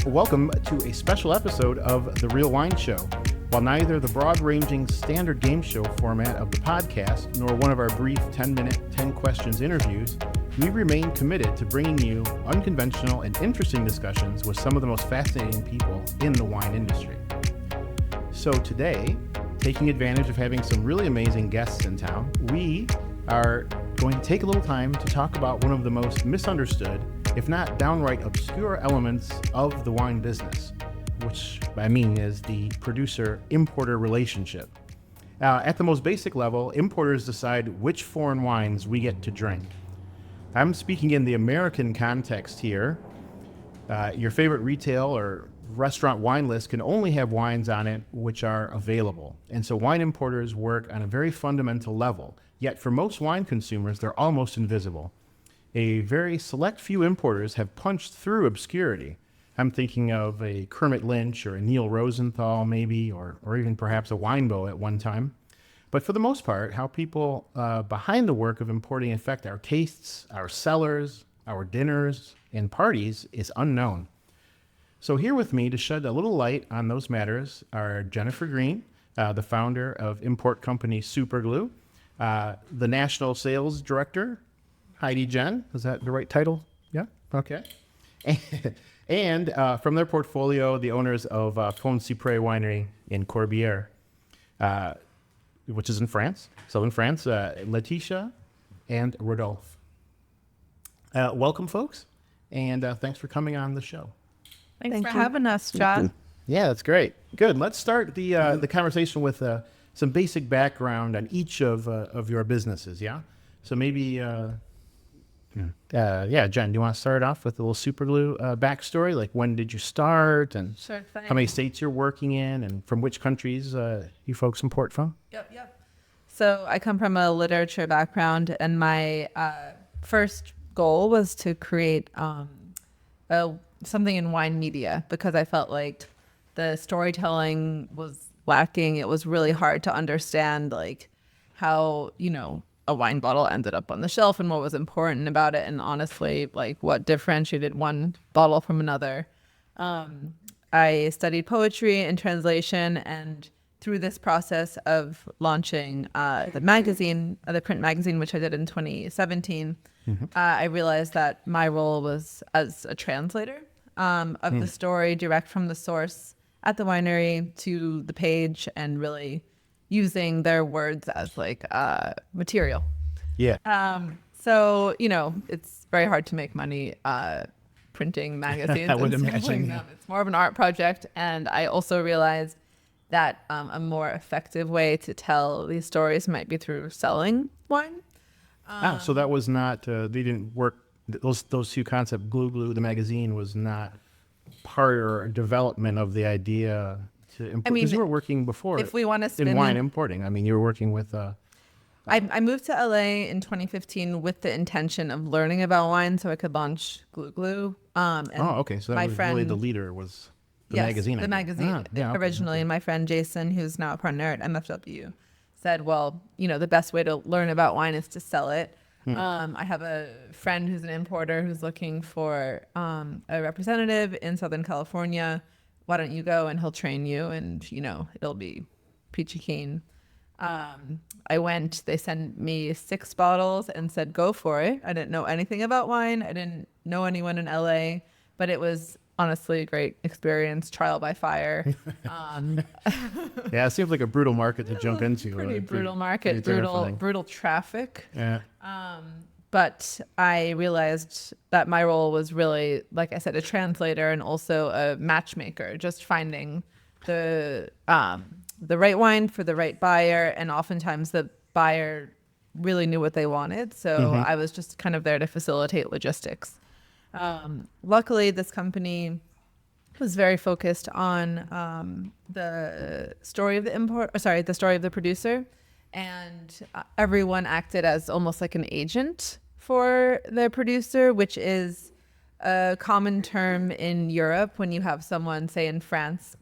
Welcome to a special episode of The Real Wine Show. While neither the broad-ranging standard game show format of the podcast nor one of our brief 10-minute, 10 questions interviews, we remain committed to bringing you unconventional and interesting discussions with some of the most fascinating people in the wine industry. So today, taking advantage of having some really amazing guests in town, we are going to take a little time to talk about one of the most misunderstood, if not downright obscure elements of the wine business, which I mean is the producer-importer relationship. At the most basic level, importers decide which foreign wines we get to drink. I'm speaking in the American context here. Your favorite retail or restaurant wine list can only have wines on it which are available. And so wine importers work on a very fundamental level. Yet for most wine consumers, they're almost invisible. A very select few importers have punched through obscurity. I'm thinking of a Kermit Lynch or a Neil Rosenthal maybe, or even perhaps a Winebow at one time. But for the most part, how people behind the work of importing affect our tastes, our cellars, our dinners, and parties is unknown. So here with me to shed a little light on those matters are Jennifer Green, the founder of import company Super Glou, the national sales director, Heidi Jen. Is that the right title? Yeah? Okay. And from their portfolio, the owners of Fond Cypres winery in Corbieres, which is in France, southern France, Laetitia and Rodolphe. Welcome, folks, and thanks for coming on the show. Thanks for having us, John. Yeah, that's great. Good. Let's start the conversation with some basic background on each of your businesses, yeah? So maybe, Jen, do you want to start off with a little Super Glou backstory? Like, when did you start, and Sure thing. how many states you're working in, and from which countries you folks import from? Yep. So I come from a literature background, and my first goal was to create something in wine media, because I felt like the storytelling was lacking. It was really hard to understand, like, how, a wine bottle ended up on the shelf and what was important about it, and honestly, like, what differentiated one bottle from another. I studied poetry and translation, and through this process of launching the print magazine, which I did in 2017, I realized that my role was as a translator of the story, direct from the source at the winery to the page, and really using their words as like material. Yeah. So, it's very hard to make money printing magazines. I would and imagine. selling them. It's more of an art project. And I also realized that a more effective way to tell these stories might be through selling wine. So that was not, they didn't work, those two concepts, Glou, the magazine, was not part or development of the idea to import, because you were working before if we want to spin in wine importing. I mean, you were working with... I moved to LA in 2015 with the intention of learning about wine so I could launch Glou. okay. So that my was friend, really the leader was the yes, magazine. The magazine originally. And my friend Jason, who's now a partner at MFW, said, well, the best way to learn about wine is to sell it. I have a friend who's an importer who's looking for a representative in Southern California. Why don't you go and he'll train you, and, it'll be peachy keen. I went, they sent me 6 bottles and said, go for it. I didn't know anything about wine. I didn't know anyone in LA, but it was honestly a great experience, trial by fire. Yeah, it seems like a brutal market to jump into. Pretty brutal market, brutal traffic. Yeah. But I realized that my role was really, like I said, a translator and also a matchmaker, just finding the right wine for the right buyer. And oftentimes the buyer really knew what they wanted. So I was just kind of there to facilitate logistics. Luckily, this company was very focused on the story of the story of the producer. And everyone acted as almost like an agent for the producer, which is a common term in Europe. When you have someone, say in France,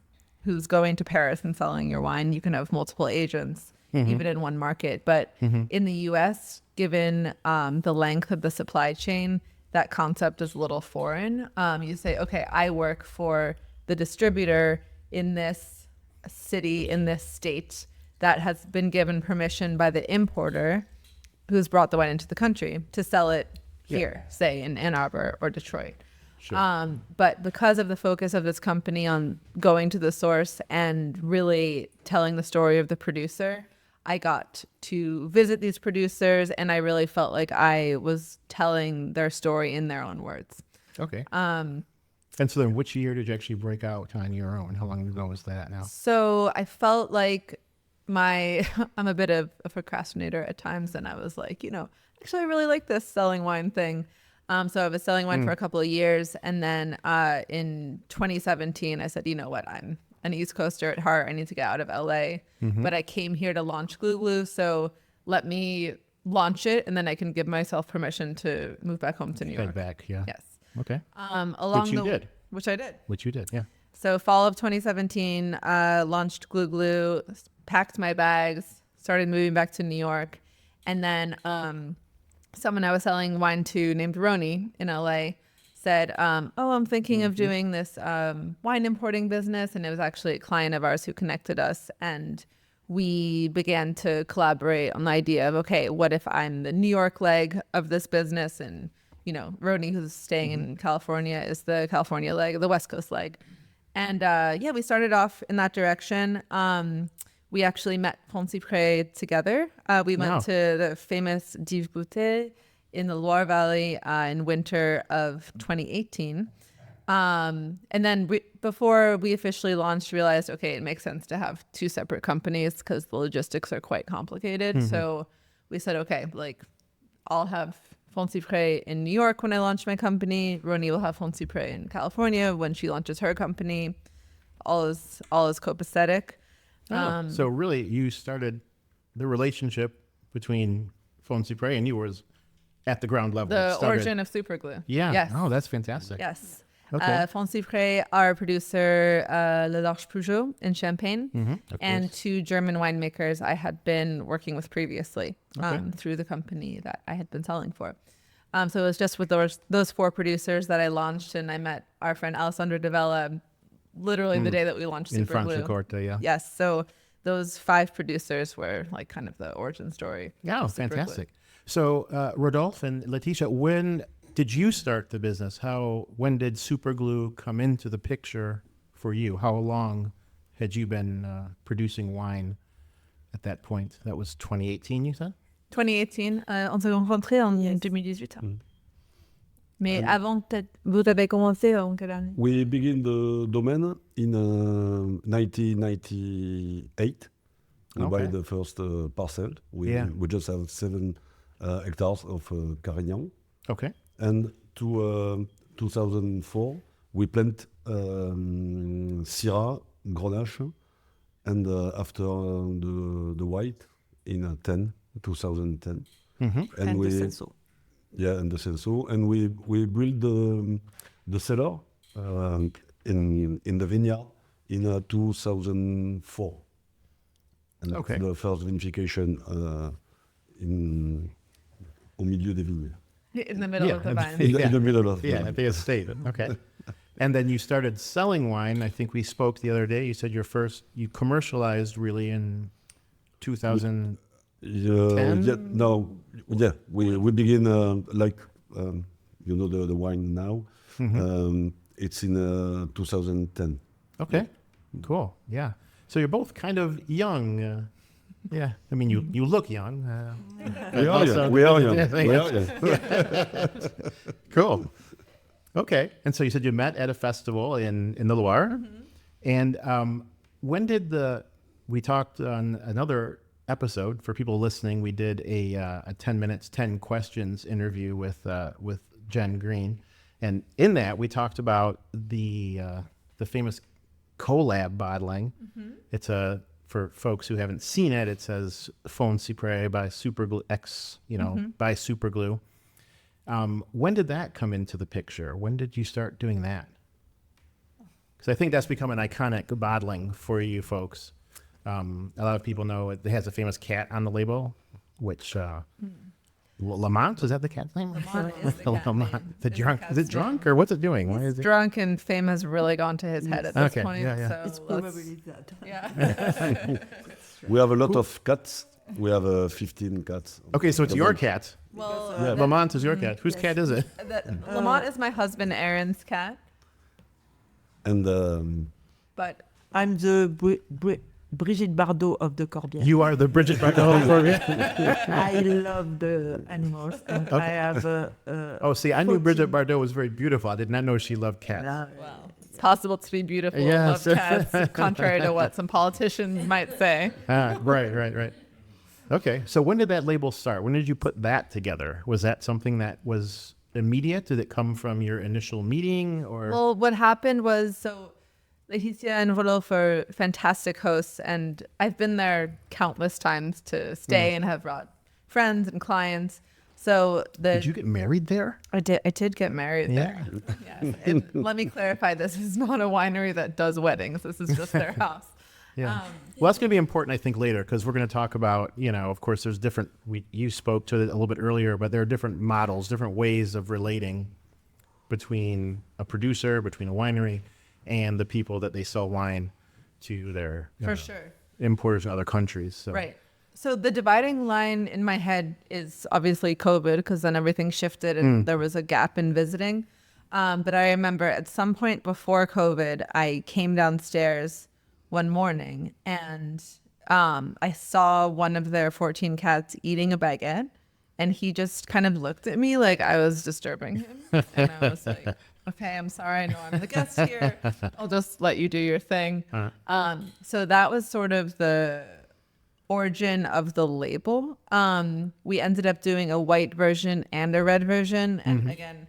who's going to Paris and selling your wine, you can have multiple agents, even in one market. But in the US, given the length of the supply chain, that concept is a little foreign. You say, okay, I work for the distributor in this city, in this state that has been given permission by the importer who's brought the wine into the country to sell it here, say in Ann Arbor or Detroit. Sure. But because of the focus of this company on going to the source and really telling the story of the producer, I got to visit these producers, and I really felt like I was telling their story in their own words. Okay. And so then which year did you actually break out on your own? How long ago was that now? So I felt like I'm a bit of a procrastinator at times, and I was like, actually I really like this selling wine thing. So I was selling wine for a couple of years, and then in 2017 I said, you know what, I'm an East Coaster at heart. I need to get out of LA, but I came here to launch Glou Glou, so let me launch it, and then I can give myself permission to move back home to New York. Head back, yeah. Yes. Okay. Which you did. Which I did. Which you did, yeah. So fall of 2017, launched Glou Glou, packed my bags, started moving back to New York, and then someone I was selling wine to named Roni in LA said, I'm thinking of doing this wine importing business. And it was actually a client of ours who connected us. And we began to collaborate on the idea of, okay, what if I'm the New York leg of this business? And, Roni, who's staying in California, is the California leg, the West Coast leg. And we started off in that direction. We actually met Fond Cypres together. We went to the famous Dive Bouteille in the Loire Valley in winter of 2018. And then before we officially launched, realized, okay, it makes sense to have two separate companies because the logistics are quite complicated. So we said, okay, I'll have Fond Cypres in New York when I launch my company. Roni will have Fond Cypres in California when she launches her company. All is copacetic. So really, you started the relationship between Fond Cypres and you was at the ground level. The origin of Super Glou. Yeah. Yes. Oh, that's fantastic. Yes. Okay. Fond Cypres, our producer, Le Larche Peugeot in Champagne, and two German winemakers I had been working with previously through the company that I had been selling for. So it was just with those four producers that I launched, and I met our friend Alessandro De Vella literally the day that we launched In Super Glou. Franciacorta, yeah. Yes. So those 5 producers were kind of the origin story. Oh, of Super Glou. fantastic. So Rodolphe and Laetitia, when did you start the business? When did Super Glou come into the picture for you? How long had you been producing wine at that point? That was 2018, you said? 2018, on s'est rencontrés en 2018. Mais avant, peut-être, vous avez commencé en quelle année? We begin the domain in 1998. We buy the first parcel. We just have 7 hectares of Carignan. Okay. And to 2004, we plant Syrah, Grenache, and after the white in 2010. And the Senso. Yeah, and the Senso. And we build the cellar in the vineyard in 2004. And that's the first vinification au milieu des vignes. In the middle of the vine. In the middle of at the estate. Okay. And then you started selling wine. I think we spoke the other day. You said you commercialized really in 2010? We begin the wine now. It's in 2010. Okay, cool. Yeah. So you're both kind of young. Yeah. I mean, you look young. We are young. Cool. Okay. And so you said you met at a festival in the Loire. And when did we talked on another episode for people listening, we did a 10 minutes, 10 questions interview with Jen Green. And in that we talked about the famous collab bottling. It's for folks who haven't seen it, it says Fond Cypres by Super Glou by Super Glou. When did that come into the picture? When did you start doing that? Because I think that's become an iconic bottling for you folks. A lot of people know it has a famous cat on the label, which Lamont, is that the cat's name? Lamont is the cat Lamont. name. The Is drunk. cat's Is it name. drunk or what's it doing? Why is it? Drunk, and fame has really gone to his head at this Okay, point. yeah. So It's let's- probably that. yeah. We have a lot of cats. We have 15 cats. Okay, so it's your cat. Well, Yeah, Lamont is your cat. Whose cat is it? Lamont is my husband Aaron's cat, And but I'm the Brigitte Bardot of the Corbieres. You are the Bridget Bardot. I love the animals, and I have Oh, see, I knew 14 Bridget Bardot was very beautiful. I did not know she loved cats. it's possible to be beautiful and Yes. love cats, contrary to what some politicians might say. Right. Okay, so when did that label start? When did you put that together? Was that something that was immediate? Did it come from your initial meeting, or? Well, what happened was, so Laetitia and Rodolphe are fantastic hosts, and I've been there countless times to stay and have brought friends and clients. So Did you get married there? I did get married there. Yes. And let me clarify, this is not a winery that does weddings. This is just their house. Yeah. Well, that's going to be important, I think, later, because we're going to talk about, of course, there's different, you spoke to it a little bit earlier, but there are different models, different ways of relating between a producer, between a winery, and the people that they sell wine to their For sure. importers in other countries. So. Right. So the dividing line in my head is obviously COVID, because then everything shifted and there was a gap in visiting. But I remember at some point before COVID, I came downstairs one morning and I saw one of their 14 cats eating a baguette, and he just kind of looked at me like I was disturbing him. And I was like, okay, I'm sorry. I know I'm the guest here. I'll just let you do your thing. So that was sort of the origin of the label. We ended up doing a white version and a red version. And again,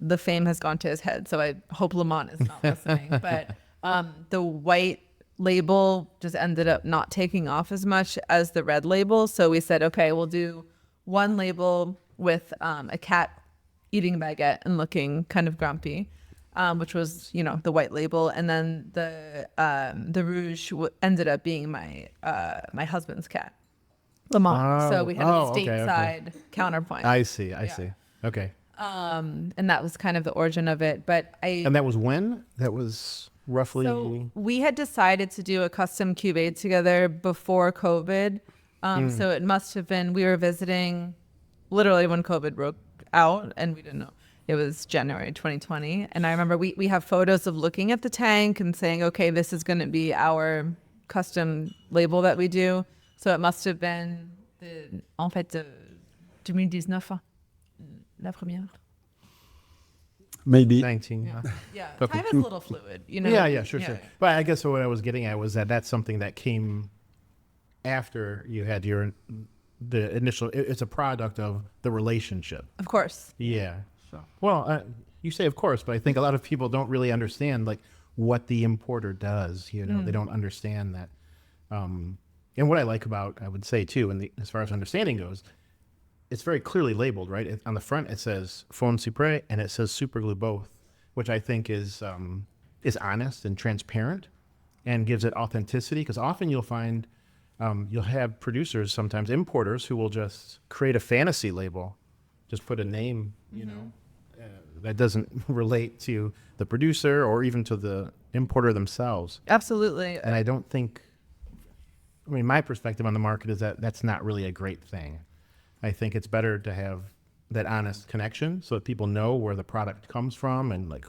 the fame has gone to his head, so I hope Lamont is not listening. But the white label just ended up not taking off as much as the red label. So we said, okay, we'll do one label with a cat eating a baguette and looking kind of grumpy, which was, the white label. And then the rouge ended up being my husband's cat, Lamont. So we had a stateside counterpoint. I see. Okay. And that was kind of the origin of it. But And that was when? That was roughly... So we had decided to do a custom cuvee together before COVID. So it must have been, we were visiting literally when COVID broke out, and we didn't know. It was January 2020. And I remember we have photos of looking at the tank and saying, okay, this is going to be our custom label that we do. So it must have been, en fait, 2019, la première. maybe 19. Yeah, Okay. time is a little fluid, Yeah, sure. But I guess what I was getting at was that's something that came after you had the initial, it's a product of the relationship. Of course. Yeah. Well, you say of course, but I think a lot of people don't really understand like what the importer does. They don't understand that. And what I like about, I would say too, as far as understanding goes, it's very clearly labeled, right? On the front it says Fond Cypres and it says Super Glou both, which I think is honest and transparent and gives it authenticity. Because often you'll find you'll have producers, sometimes importers, who will just create a fantasy label, just put a name, that doesn't relate to the producer or even to the importer themselves. Absolutely. And I don't think, my perspective on the market is that that's not really a great thing. I think it's better to have that honest connection so that people know where the product comes from and like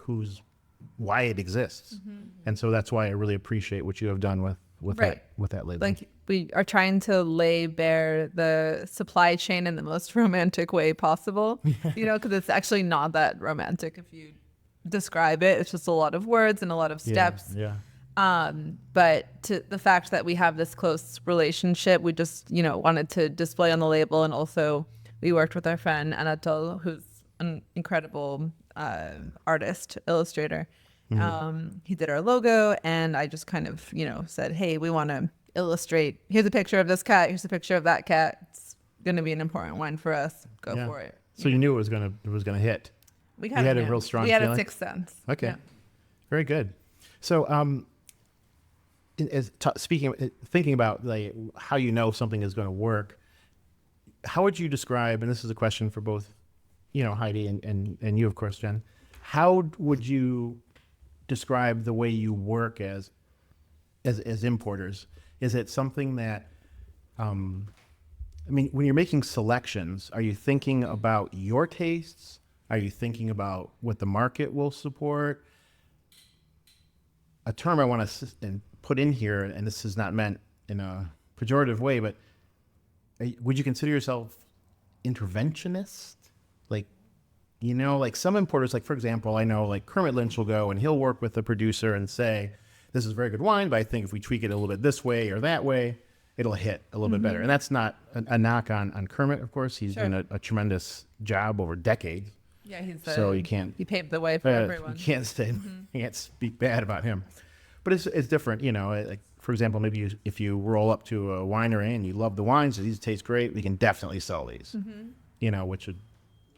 why it exists. And so that's why I really appreciate what you have done with that label. Like we are trying to lay bare the supply chain in the most romantic way possible, because it's actually not that romantic if you describe it. It's just a lot of words and a lot of steps. Yeah. But to the fact that we have this close relationship, we just, wanted to display on the label. And also we worked with our friend Anatole, who's an incredible artist, illustrator. He did our logo, and I just kind of, said, hey, we want to illustrate. Here's a picture of this cat. Here's a picture of that cat. It's going to be an important wine for us. Go for it. So you knew it was gonna hit. We had a real strong We had feeling? a sixth sense. Okay. Yeah. Very good. So, thinking about like how something is going to work, how would you describe, and this is a question for both, Heidi and you, of course, Jen, how would you describe the way you work as importers? Is it something that, when you're making selections, are you thinking about your tastes? Are you thinking about what the market will support? A term I want to put in here, and this is not meant in a pejorative way, but would you consider yourself interventionist? Like some importers, like for example, I know like Kermit Lynch will go and he'll work with the producer and say, this is very good wine, but I think if we tweak it a little bit this way or that way, it'll hit a little bit better. And that's not a knock on Kermit, of course. He's done a tremendous job over decades. Yeah, he paved the way for everyone. You can't you can't speak bad about him. But it's different, like for example, maybe if you roll up to a winery and you love the wines, these taste great, we can definitely sell these. Which would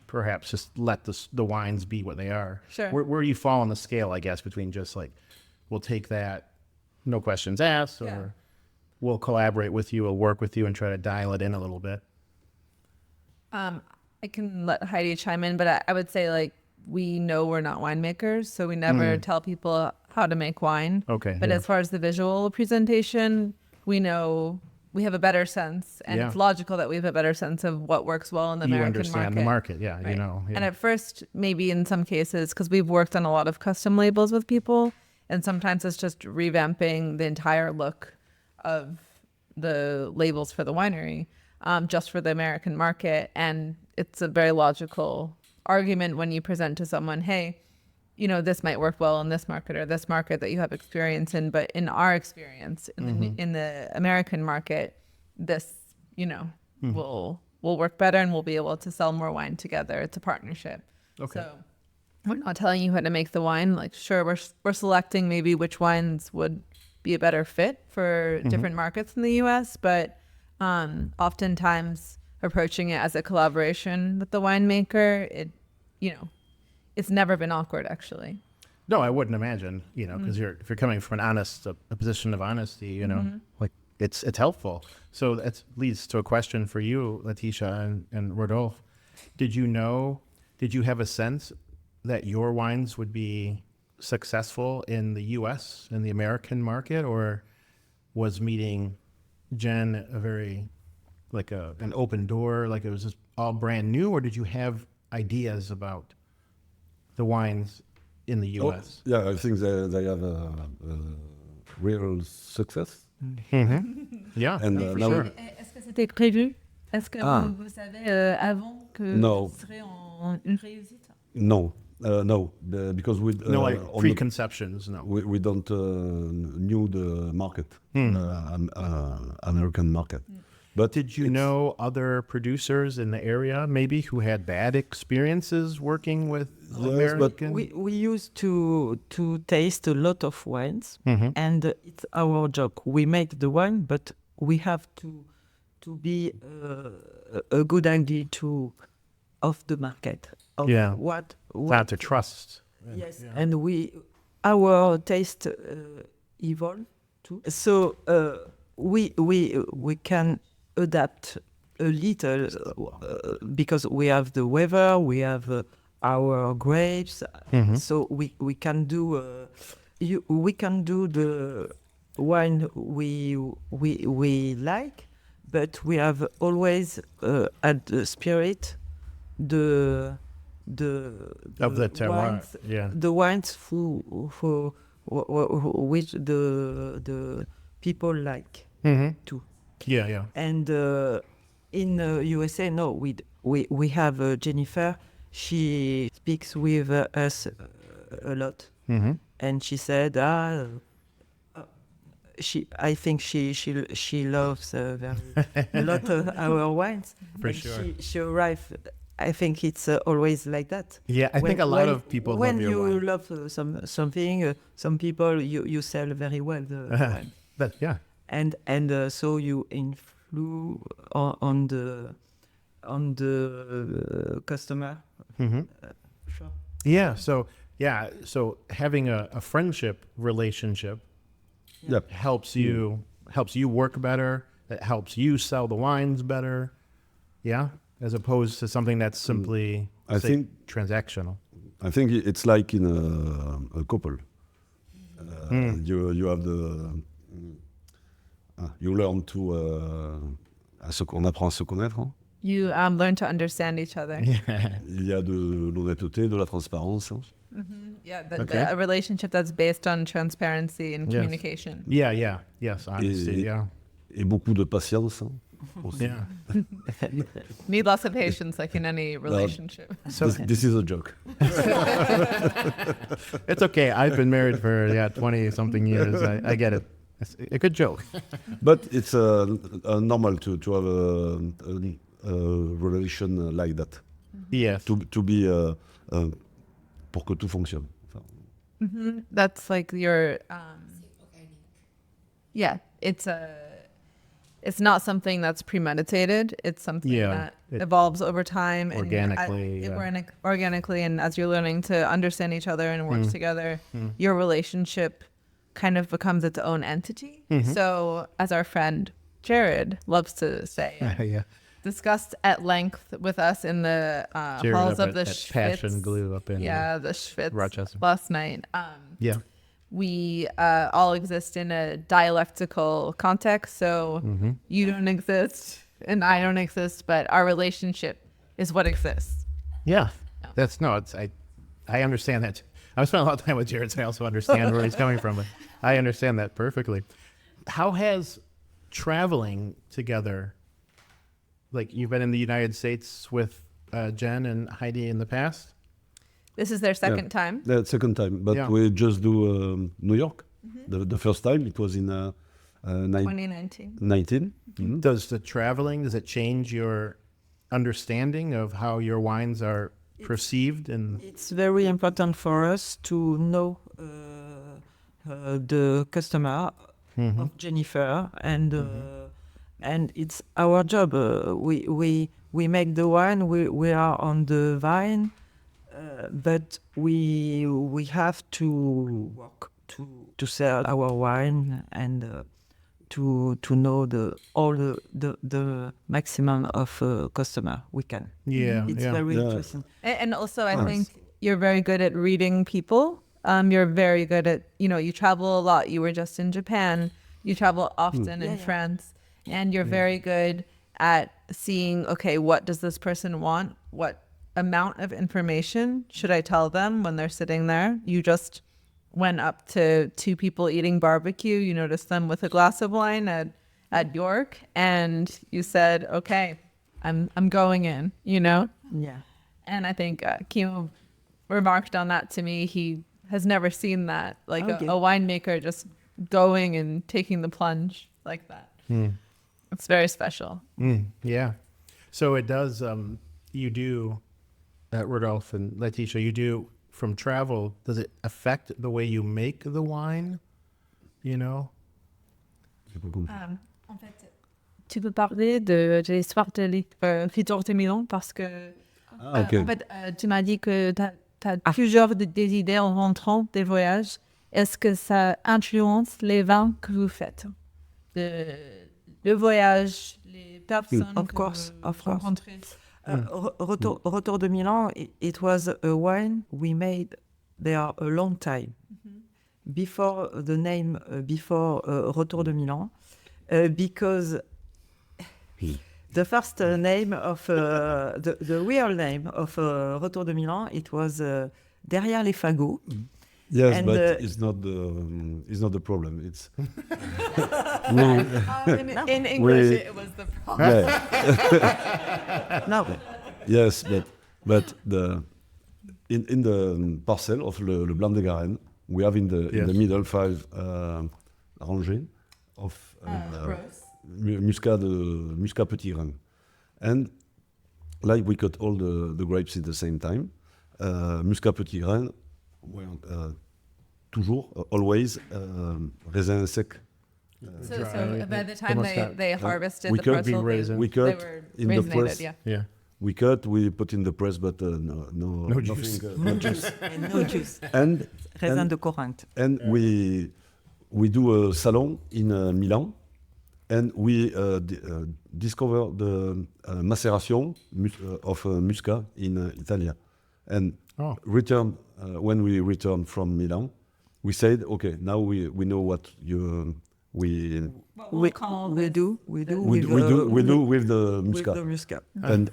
perhaps just let the wines be what they are. Sure. Where do you fall on the scale, I guess, between just like, we'll take that, no questions asked, or we'll collaborate with you, we'll work with you and try to dial it in a little bit? I can let Heidi chime in, but I would say like, we know we're not winemakers, so we never tell people how to make wine. Okay. But as far as the visual presentation, we know we have a better sense, and it's logical that we have a better sense of what works well in the American market. You understand the market, Right. Yeah. And at first, maybe in some cases, because we've worked on a lot of custom labels with people, and sometimes it's just revamping the entire look of the labels for the winery, just for the American market. And it's a very logical argument when you present to someone, hey, this might work well in this market or this market that you have experience in, but in our experience in the American market, this will work better, and we'll be able to sell more wine together. It's a partnership. Okay. So we're not telling you how to make the wine. Like, sure, we're selecting maybe which wines would be a better fit for different markets in the U.S., but oftentimes approaching it as a collaboration with the winemaker, it's never been awkward, actually. No, I wouldn't imagine, because if you're coming from a position of honesty, like it's helpful. So that leads to a question for you, Laetitia and Rodolphe. Did you have a sense that your wines would be successful in the U.S., in the American market, or was meeting Jen a very, like an open door, like it was just all brand new, or did you have ideas about the wines in the U.S.? I think they have a real success. Yeah, and now sure. Est-ce que c'était prévu? Est-ce que vous savez avant que ce serait une réussite? No, because we like preconceptions. No, we don't knew the market, American market. But did you know other producers in the area maybe who had bad experiences working with American? We used to taste a lot of wines, and it's our job. We make the wine, but we have to be a good idea of the market. Of what not to trust. Yes, and our taste evolve too. So we can adapt a little because we have the weather, we have our grapes, so we can do the wine we like, but we have always at the spirit the of the terroir, wines, the wines for which the people like too. Yeah. And in USA, no, we have Jennifer. She speaks with us a lot, and she said, I think she loves very a lot of our wines. For and sure. She arrived. I think it's always like that. Yeah, I think a lot of people when love your you wine. love something, some people you sell very well the wine. But yeah. And so you influence on the customer. Sure. Yeah. So having a friendship relationship helps you work better. It helps you sell the wines better. Yeah, as opposed to something that's simply, I think transactional. I think it's like in a couple. You have you learn to on apprend à se connaître. Hein. You learn to understand each other. Il y a de l'honnêteté, de la transparence. Hein. Yeah, Okay. a relationship that's based on transparency and Yes. communication. Yes, honesty, Et beaucoup de patience. Hein, aussi. Yeah. Need lots of patience, like in any relationship. So This is a joke. it's okay. I've been married for 20-something years. I get it. It's a good joke. But it's normal to have a relation like that. Yes. To be pour que tout fonctionne. Enfin, That's like your yeah, it's not something that's premeditated. It's something that evolves over time organically. Organically, and as you're learning to understand each other and work together, your relationship kind of becomes its own entity. So, as our friend Jared loves to say, discussed at length with us in the halls of the Schwitz. Passion Glue up in the Schwitz Rochester last night. We all exist in a dialectical context, so you don't exist and I don't exist, but our relationship is what exists. Yeah, I understand that. I spent a lot of time with Jared, so I also understand where he's coming from. But I understand that perfectly. How has traveling together, like you've been in the United States with Jen and Heidi in the past? This is their second time. The second time, but we just do New York. The first time it was in 2019. 19. Does the traveling, does it change your understanding of how your wines are perceived? And it's very important for us to know the customer of Jennifer, and it's our job. We make the wine. We are on the vine, but we have to work to sell our wine and to know the maximum of customer we can. It's very interesting. And also, I think you're very good at reading people. You're very good at, you travel a lot. You were just in Japan. You travel often in France. And you're very good at seeing, okay, what does this person want? What amount of information should I tell them when they're sitting there? You just went up to two people eating barbecue. You noticed them with a glass of wine at York. And you said, okay, I'm going in, Yeah. And I think Kim remarked on that to me. He has never seen that, like a winemaker just going and taking the plunge like that. It's very special. Yeah. So it does, you do, Rodolphe and Laetitia, you do from travel, does it affect the way you make the wine? En fait, tu peux parler de l'histoire de l'écriture de Milan parce que en fait, tu m'as dit que tu as plusieurs des idées en rentrant des voyages. Est-ce que ça influence les vins que vous faites? Le voyage, les personnes Of course. rencontrez. Retour de Milan, it was a wine we made there a long time before the name, before Retour de Milan, because the first name of the real name of Retour de Milan, it was Derrière les fagots. Yes, and, but it's not the problem. It's in English, it was the problem. No. Yes, but in the parcel of Le Blanc de Garenne, we have in the middle 5 rangées of Muscat Petit Grain, and like we cut all the grapes at the same time. Muscat Petit Grain, toujours, always raisin sec. So by the time they harvested we the cut parcel, we cut they were in the raisinated, press. We cut, we put in the press, but no juice. No juice. And no juice. And Raisin de Corinthe. And we do a salon in Milan, and we discover the maceration of Muscat in Italy. And when we return from Milan, we said, okay, now we know what we do with the Muscat. With the Muscat. And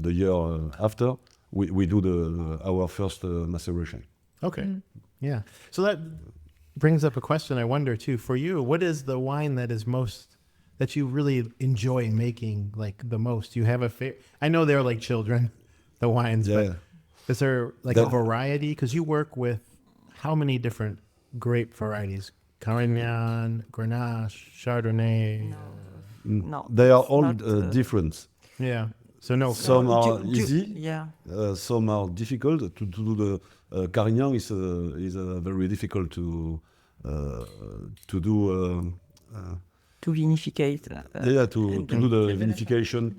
the year after, we do our first maceration. Okay. Yeah. So that brings up a question I wonder too. For you, what is the wine that you really enjoy making like the most? You have a favorite? I know they're like children, the wines, but is there like a variety? Because you work with how many different grape varieties? Carignan, Grenache, Chardonnay. No, they are all different. Yeah. So no. Some are easy. Yeah. Some are difficult. To do the Carignan is very difficult to do. To vinificate. To do the vinification.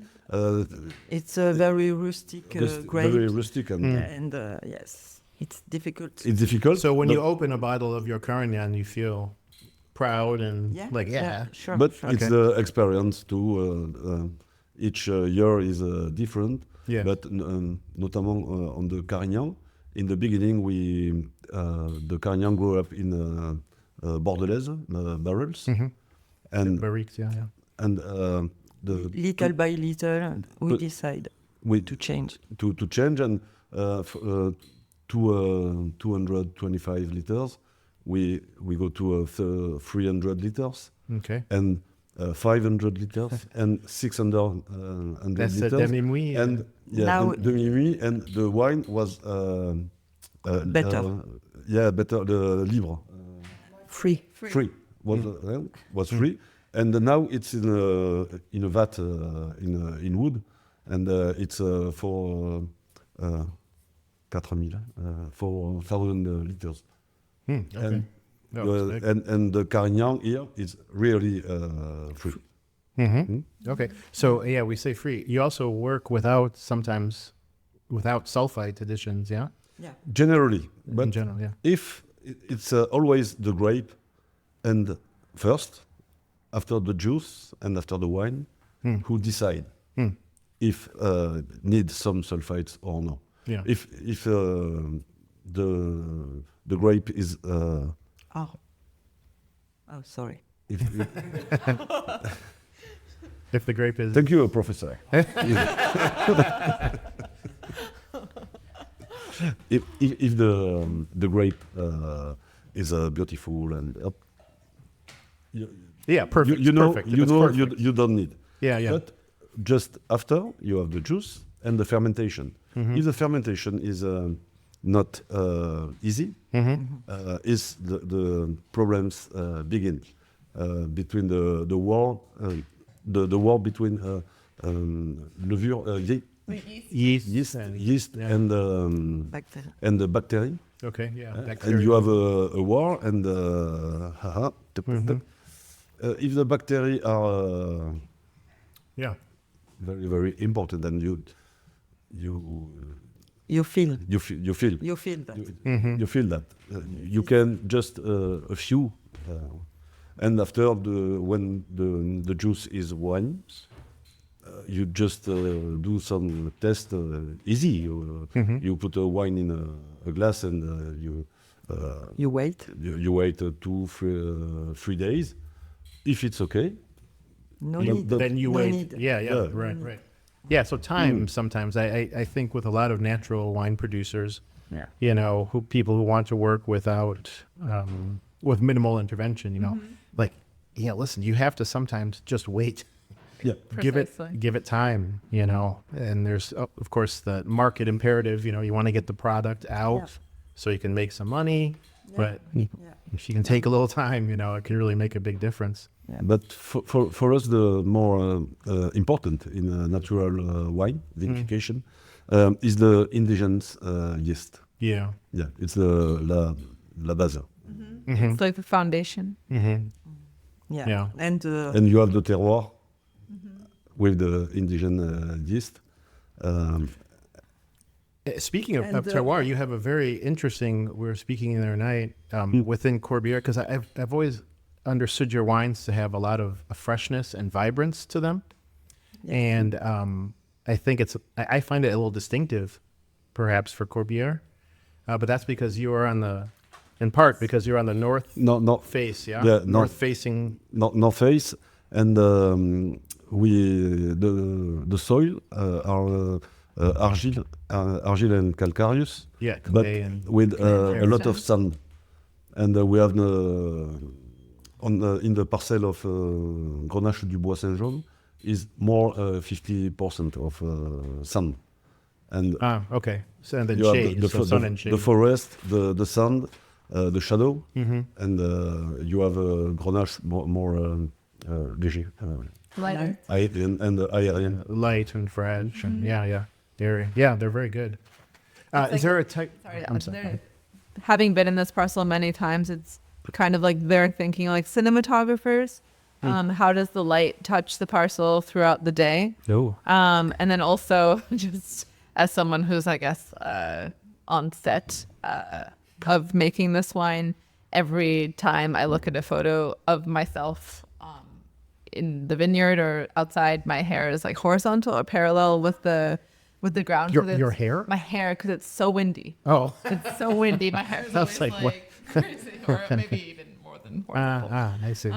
It's a very rustic grape. Very rustic and yes, it's difficult. It's difficult. So when you open a bottle of your Carignan, you feel proud and sure. But sure. it's the experience too. Each year is different. Yeah. But notamment on the Carignan, in the beginning, the Carignan grew up in Bordelaise barrels, and barriques, and little by little, we decide to change. To change, and 225 liters, we go to 300 liters. Okay. And 500 liters and 600 That's liters. a demi-muit. And demi-muit, and the wine was better. Better. The libre. Free. Was free, and now it's in a vat in wood, and it's for 4,000 liters. Okay. And the Carignan here is really free. Okay. So we say free. You also work sometimes without sulfite additions, yeah? Yeah. Generally, but in general, yeah. If it's always the grape, and first, after the juice and after the wine, who decide if need some sulfites or no. Yeah. If the grape is sorry. If the grape is... Thank you, Professor. If the grape is beautiful and perfect. Perfect. You don't need. Yeah. But just after you have the juice and the fermentation. If the fermentation is not easy, is the problems begin between the war between levure, yeast and the bacteria. Okay, yeah. And you have a war, and if the bacteria are very, very important, and you feel You feel that. you feel that you can just a few, and after when the juice is wine, you just do some test easy. You put a wine in a glass, and you wait. You wait 2-3 days. If it's okay, then you wait. Need. Yeah. Right. Yeah, so time sometimes I think with a lot of natural wine producers, people who want to work without with minimal intervention, listen, you have to sometimes just wait. Yeah, give it time, and there's of course the market imperative, you want to get the product out so you can make some money, but if you can take a little time, it can really make a big difference. Yeah. But for us, the more important in natural wine vinification is the indigenous yeast. Yeah. Yeah, it's la base. It's like the foundation. Yeah. And you have the terroir with the indigenous yeast. Speaking of terroir, you have a very interesting. We were speaking the other night within Corbieres, because I've always understood your wines to have a lot of freshness and vibrance to them. Yeah. And I think I find it a little distinctive, perhaps, for Corbieres. But that's because you are in part because you're on the north face, yeah? Yeah, north facing. North face, and the soil are argile and calcareous, Yeah, but clay and with a lot of sand. sand. And we have in the parcel of Grenache du Bois Saint-Jean is more 50% of sand. And Okay. So and then you have shade, so sun and shade. the forest, the sand, the shadow, and you have Grenache more léger, Lighter. and aérien. Light and fresh, and yeah. They're very good. Is there a type? Sorry, I'm sorry. Having been in this parcel many times, it's kind of like they're thinking like cinematographers. How does the light touch the parcel throughout the day? No. And then also just as someone who's, I guess, on set of making this wine, every time I look at a photo of myself in the vineyard or outside, my hair is like horizontal or parallel with the ground. Your hair? My hair, because it's so windy. Oh. It's so windy. My hair is Sounds always like what- crazy, or maybe even more than horizontal. I see.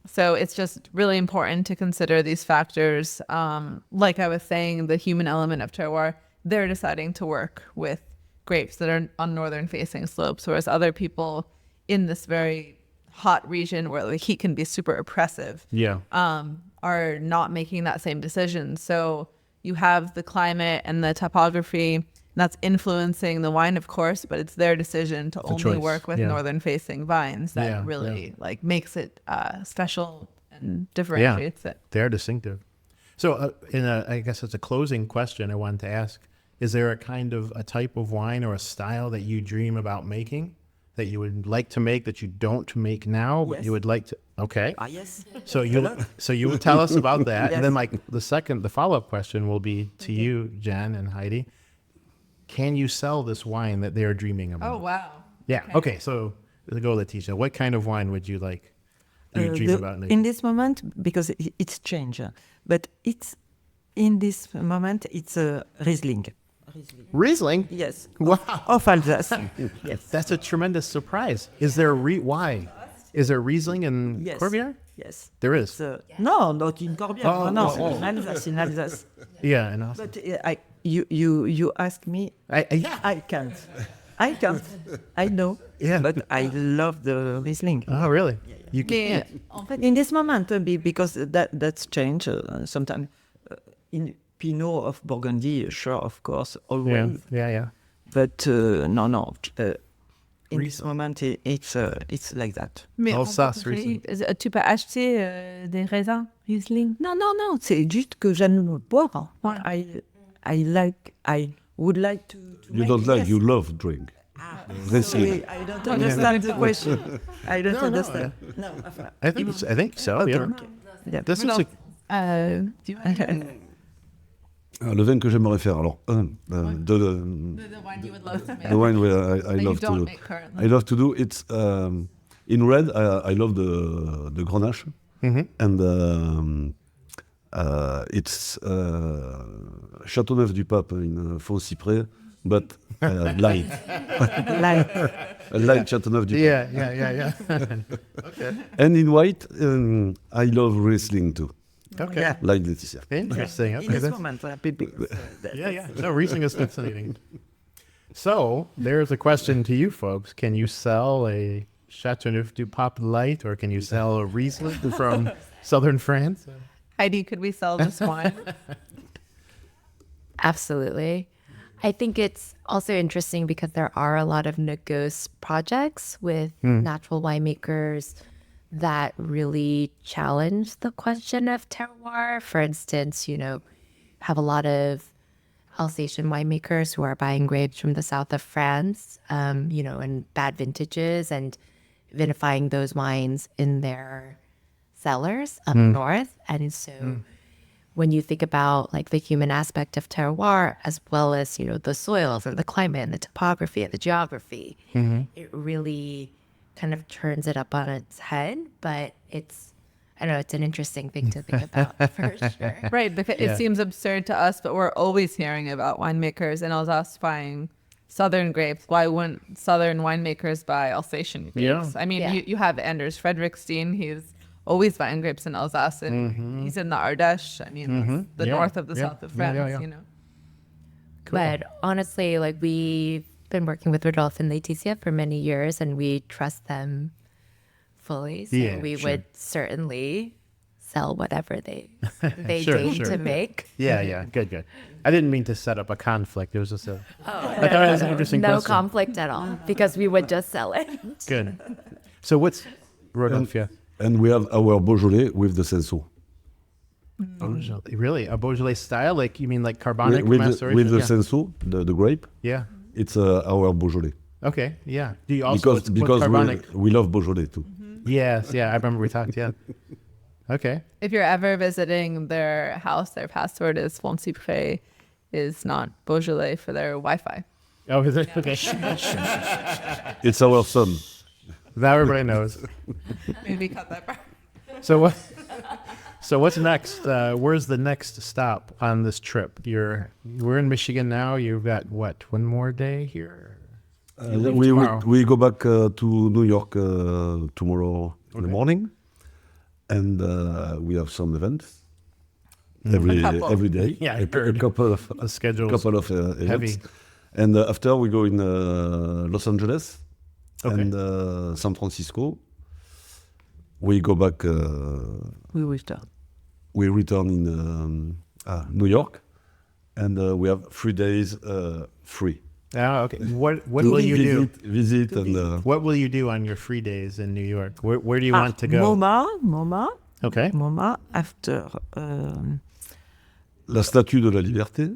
So it's just really important to consider these factors. Like I was saying, the human element of terroir, they're deciding to work with grapes that are on northern facing slopes, whereas other people in this very hot region where the heat can be super oppressive are not making that same decision. So you have the climate and the topography that's influencing the wine, of course, but it's their decision to only choice. work with northern facing vines that Yeah, really like makes it special and differentiates it. They're distinctive. So I guess as a closing question I wanted to ask, is there a type of wine or a style that you dream about making that you would like to make that you don't make now, but you would like to? Okay. Yes. So you will tell us about that. Yes. And then the follow-up question will be to you, Jen and Heidi. Can you sell this wine that they're dreaming about? Oh, wow. Yeah. Okay. So let's go, Laetitia. What kind of wine would you like? Do you dream about? In this moment, because it's changed, but it's in this moment it's a Riesling. Riesling? Yes. Wow. Of Alsace. Yes. That's a tremendous surprise. Is there why? Is there Riesling in Yes. Corbieres? Yes. There is. No, not in Corbieres. Oh, no, oh. in Alsace. In Alsace. Yeah, and also, But you ask me. yeah. I can't. I know. Yeah. But I love the Riesling. Oh, really? You can't. In this moment, because that's changed. Sometimes in Pinot of Burgundy, sure, of course, always. Yeah. But no. In this Riesling. moment, it's like that. Mais Alsace, Riesling. tu peux acheter des raisins Riesling? Non, c'est juste que j'aime boire. I would like to You make don't like, yes. you love drink. Riesling. Sorry, I don't understand the question. I don't understand. No, I think so. Okay, Yeah. okay. Yeah. This is do you want Le vin que j'aimerais faire, alors, the wine you would love to make? the wine where I that you love don't to make currently. I love to do it's in red. I love the Grenache, and it's Châteauneuf-du-Pape in Fond Cypres, but light, a light Châteauneuf-du-Pape. Yeah. Okay. And in white, I love Riesling too, Okay. Yeah. like Laetitia. Interesting. In Okay. this that's- moment, Yeah. No, Riesling is fascinating. So there's a question to you folks. Can you sell a Châteauneuf du Pape light, or can you sell a Riesling from southern France? Heidi, could we sell this wine? Absolutely. I think it's also interesting because there are a lot of Negos projects with natural winemakers that really challenge the question of terroir. For instance, have a lot of Alsatian winemakers who are buying grapes from the south of France, in bad vintages and vinifying those wines in their cellars up north. And so when you think about like the human aspect of terroir, as well as, the soils and the climate and the topography and the geography, it really kind of turns it up on its head, but I don't know, it's an interesting thing to think about for sure. Right. It seems absurd to us, but we're always hearing about winemakers in Alsace buying Southern grapes. Why wouldn't Southern winemakers buy Alsatian grapes? Yeah. I mean, Yeah. you have Anders Fredrikstein. He's always buying grapes in Alsace, and he's in the Ardèche. I mean, the Yeah. north of the Yeah. south of Yeah, France, yeah, yeah. you know. But honestly, like we've been working with Rodolphe and Laetitia for many years, and we trust them fully. So Yeah, we sure. would certainly sell whatever they Sure, deign sure. to make. Yeah. Good. I didn't mean to set up a conflict. It was just I thought it was an interesting No question. conflict at all, because we would just sell it. Good. So what's Rodolphe? Yeah. And we have our Beaujolais with the Senso. Beaujolais. Really? A Beaujolais style? Like, you mean like carbonic With maceration? the yeah. Senso, the grape, Yeah. it's our Beaujolais. Okay. Yeah. Do you also Because what carbonic? we love Beaujolais too. Yes. Yeah. I remember we talked. Yeah. Okay. If you're ever visiting their house, their password is Fond Cypres, is not Beaujolais for their Wi-Fi. Oh, is it? Okay. It's our son. Now everybody knows. Maybe cut that part. So what? So what's next? Where's the next stop on this trip? We're in Michigan now. You've got what? One more day here. tomorrow. We go back to New York tomorrow in the morning, and we have some events every day. Yeah, I a heard. couple of The schedule's couple of events. heavy. And after we go in Los Angeles Okay. and San Francisco. We go back. We return. We return in New York, and we have 3 days free. Oh, okay. What will you do? Visit and What will you do on your free days in New York? Where do you want to go? MoMA. Okay. MoMA after. la Statue de la Liberté.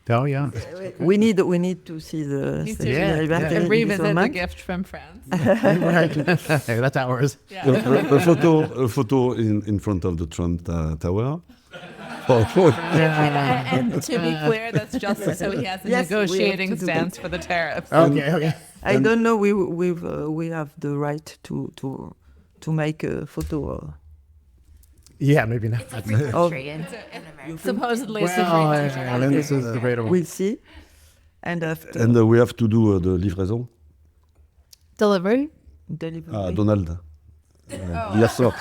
Oh yeah. We need to see the Need to- Statue de Yeah, la Liberté And in revisit the Lamont. gift from France. Right. Hey, that's ours. Yeah. A photo in front of the Trump Tower. And to be clear, that's just so he has a Yes, we have negotiating to do stance for the tariffs. Okay. I don't know. We have the right to make a photo. Yeah, maybe not. Of, Country in America. Supposedly, it's Well, a yeah, this is debatable. we'll see. And after And we have to do the livraison. delivery. delivery. Donald. Yes, sir.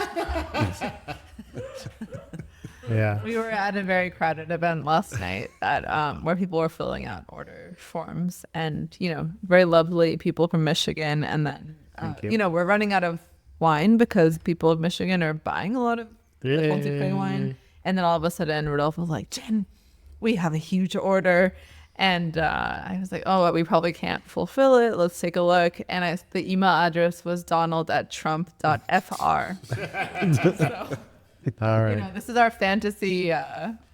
Yeah. We were at a very crowded event last night at where people were filling out order forms, and very lovely people from Michigan. And then Thank you. we're running out of wine because people of Michigan are buying a lot of the Fond Cypres wine. And then all of a sudden, Rodolphe was like, "Jen, we have a huge order." And I was like, "Oh, we probably can't fulfill it. Let's take a look." And the email address was donald@trump.fr. So, All right. this is our fantasy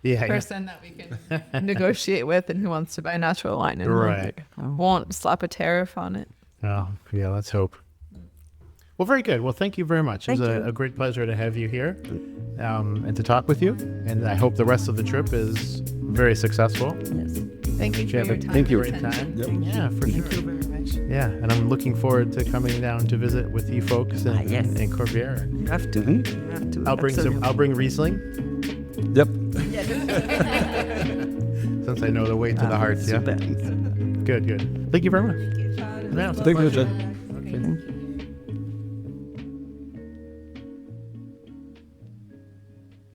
Yeah. person that we can negotiate with and who wants to buy natural wine and Right. won't slap a tariff on it. Oh, yeah, let's hope. Well, very good. Well, thank you very much. It was Thank you. a great pleasure to have you here and to talk with you. And I hope the rest of the trip is very successful. Yes. Thank you for Have your a time. great and time. attention. Yeah, for sure. Thank you very much. Yeah, and I'm looking forward to coming down to visit with you folks in, yes. in Corbieres. You have to. Mhm. You have to. I'll bring absolutely. I'll bring Riesling Yep. since I know the way to the heart. Yeah. Super. Good. Thank you very much. Yeah, Thank you, Jen.